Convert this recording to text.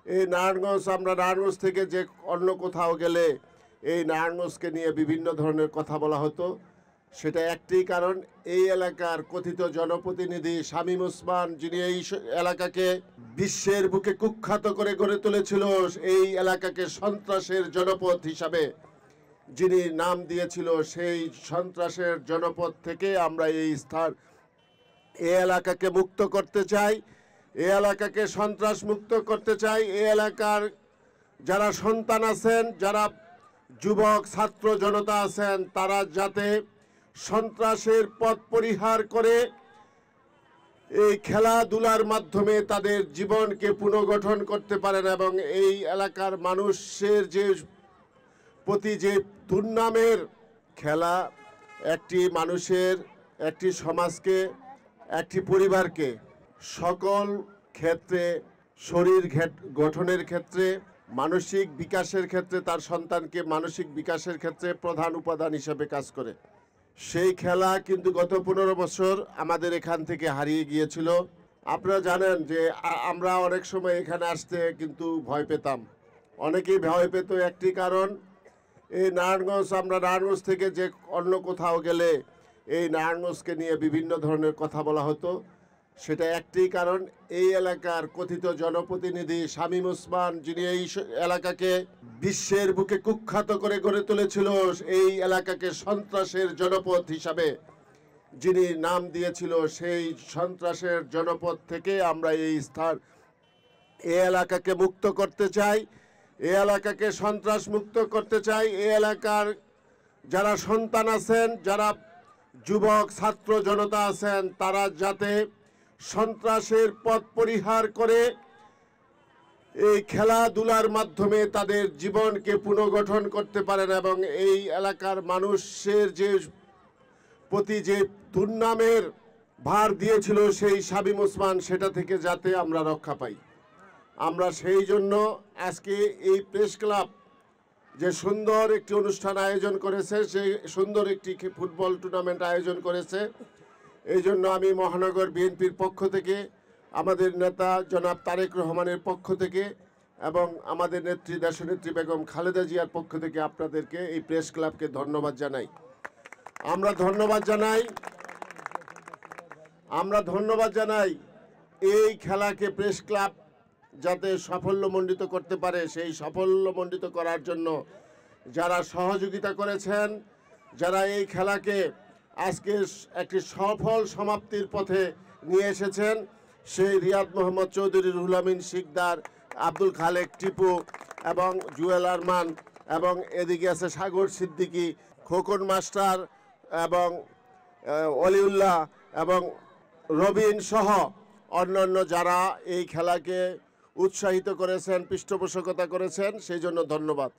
এই নারায়ণগঞ্জ, আমরা নারায়ণগঞ্জ থেকে যে অন্য কোথাও গেলে এই নারায়ণগঞ্জকে নিয়ে বিভিন্ন ধরনের কথা বলা হতো। সেটা একটি কারণ, এই এলাকার কথিত জনপ্রতিনিধি শামীম ওসমান, যিনি এই এলাকাকে বিশ্বের বুকে কুখ্যাত করে গড়ে তুলেছিল, এই এলাকাকে সন্ত্রাসের জনপদ হিসাবে যিনি নাম দিয়েছিল, সেই সন্ত্রাসের জনপদ থেকে আমরা এই এলাকাকে মুক্ত করতে চাই, এই এলাকাকে সন্ত্রাস মুক্ত করতে চাই। এই এলাকার যারা সন্তান আছেন, যারা যুবক ছাত্র জনতা আছেন, তারা যাতে সন্ত্রাসের পথ পরিহার করে এই খেলাধুলার মাধ্যমে তাদের জীবনকে পুনর্গঠন করতে পারেন এবং এই এলাকার মানুষের যে প্রতি যে দুর্নামের খেলা একটি মানুষের, একটি সমাজকে, একটি পরিবারকে সকল ক্ষেত্রে, শরীর গঠনের ক্ষেত্রে, মানসিক বিকাশের ক্ষেত্রে, তার সন্তানকে মানসিক বিকাশের ক্ষেত্রে প্রধান উপাদান হিসেবে কাজ করে। সেই খেলা কিন্তু গত 15 বছর আমাদের এখান থেকে হারিয়ে গিয়েছিল। আপনারা জানেন যে আমরা অনেক সময় এখানে আসতে কিন্তু ভয় পেতাম, অনেকেই ভয় পেত। একটি কারণ, এই নারায়ণগঞ্জ, আমরা নারায়ণগঞ্জ থেকে যে অন্য কোথাও গেলে এই নারায়ণগঞ্জকে নিয়ে বিভিন্ন ধরনের কথা বলা হতো। সেটা একটি কারণ, এই এলাকার কথিত জনপ্রতিনিধি শামীম ওসমান, যিনি এই এলাকাকে বিশ্বের বুকে কুখ্যাত করে গড়ে তুলেছিল, এই এলাকাকে সন্ত্রাসের জনপদ হিসাবে যিনি নাম দিয়েছিল, সেই সন্ত্রাসের জনপদ থেকে আমরা এই এলাকাকে মুক্ত করতে চাই, এই এলাকাকে সন্ত্রাস মুক্ত করতে চাই। এই এলাকার যারা সন্তান আছেন, যারা যুবক ছাত্র জনতা আছেন, তারা যাতে সন্ত্রাসের পথ পরিহার করে এই খেলাধুলার মাধ্যমে তাদের জীবনকে পুনর্গঠন করতে পারেন এবং এই এলাকার মানুষের যে প্রতি যে দুর্নামের ভার দিয়েছিল সেই শামীম ওসমান, সেটা থেকে যাতে আমরা রক্ষা পাই। আমরা সেই জন্য আজকে এই প্রেস ক্লাব যে সুন্দর একটি অনুষ্ঠান আয়োজন করেছে, সেই সুন্দর একটি ফুটবল টুর্নামেন্ট আয়োজন করেছে, এই জন্য আমি মহানগর বিএনপির পক্ষ থেকে, আমাদের নেতা জনাব তারেক রহমানের পক্ষ থেকে এবং আমাদের নেত্রী দেশনেত্রী বেগম খালেদা জিয়ার পক্ষ থেকে আপনাদেরকে, এই প্রেস ক্লাবকে ধন্যবাদ জানাই। আমরা ধন্যবাদ জানাই এই খেলাকে প্রেস ক্লাব যাতে সাফল্যমণ্ডিত করতে পারে, সেই সাফল্যমণ্ডিত করার জন্য যারা সহযোগিতা করেছেন, যারা এই খেলাকে আজকে একটি সফল সমাপ্তির পথে নিয়ে এসেছেন, সেই রিয়াদ মোহাম্মদ চৌধুরী, রুহুল আমিন শিকদার, আব্দুল খালেক টিপু এবং জুয়েল আরমান, এবং এদিকে আছে সাগর সিদ্দিকী, খোকন মাস্টার এবং অলিউল্লাহ এবং রবিন সহ অন্যান্য যারা এই খেলাকে উৎসাহিত করেছেন, পৃষ্ঠপোষকতা করেছেন, সেই জন্য ধন্যবাদ।